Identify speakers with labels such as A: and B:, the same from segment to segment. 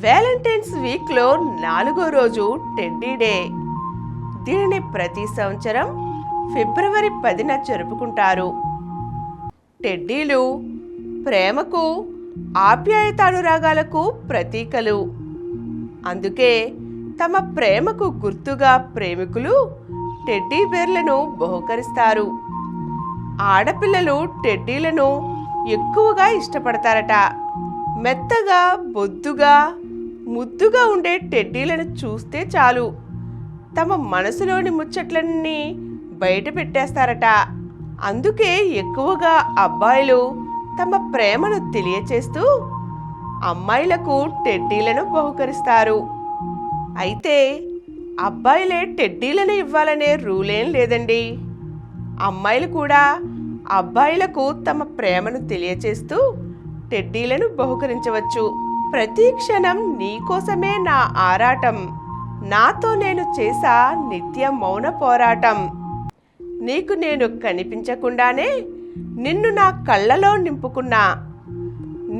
A: Valentine's వీక్లో 4వ రోజు టెడ్డీ డే. దీనిని ప్రతి సంవత్సరం ఫిబ్రవరి 10న జరుపుకుంటారు. టెడ్డీలు ప్రేమకు, ఆప్యాయతానురాగాలకు ప్రతీకలు. అందుకే తమ ప్రేమకు గుర్తుగా ప్రేమికులు టెడ్డీ బేర్లను బహుకరిస్తారు. ఆడపిల్లలు టెడ్డీలను ఎక్కువగా ఇష్టపడతారట. మెత్తగా, బొద్దుగా, ముద్దుగా ఉండే టెడ్డీలను చూస్తే చాలు తమ మనసులోని ముచ్చట్లన్నీ బయట పెట్టేస్తారట. అందుకే ఎక్కువగా అబ్బాయిలు తమ ప్రేమను తెలియచేస్తూ అమ్మాయిలకు టెడ్డీలను బహుకరిస్తారు. అయితే అబ్బాయిలే టెడ్డీలను ఇవ్వాలనే రూలేం లేదండి. అమ్మాయిలు కూడా అబ్బాయిలకు తమ ప్రేమను తెలియచేస్తూ టెడ్డీలను బహుకరించవచ్చు. ప్రతి క్షణం నీకోసమే నా ఆరాటం, నాతో నేను చేసా నిత్య మౌన పోరాటం, నీకు నేను కనిపించకుండానే నిన్ను నా కళ్ళలో నింపుకున్నా,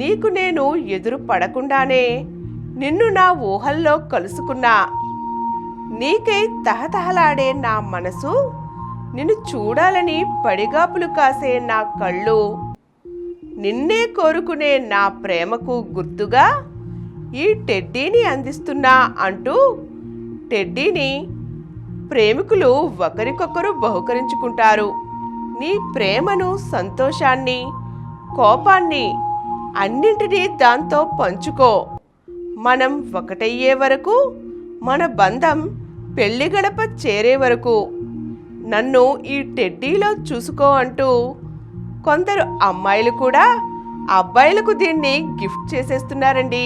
A: నీకు నేను ఎదురు పడకుండానే నిన్ను నా ఊహల్లో కలుసుకున్నా, నీకై తహతహలాడే నా మనసు, నిన్ను చూడాలని పడిగాపులు కాసే నా కళ్ళు, నిన్నే కోరుకునే నా ప్రేమకు గుర్తుగా ఈ టెడ్డీని అందిస్తున్నా అంటూ టెడ్డీని ప్రేమికులు ఒకరికొకరు బహుకరించుకుంటారు. నీ ప్రేమను, సంతోషాన్ని, కోపాన్ని అన్నింటినీ దాంతో పంచుకో. మనం ఒకటయ్యే వరకు, మన బంధం పెళ్లి గడప చేరే వరకు నన్ను ఈ టెడ్డీలో చూసుకో అంటూ కొందరు అమ్మాయిలు కూడా అబ్బాయిలకు దీన్ని గిఫ్ట్ చేసేస్తున్నారండి.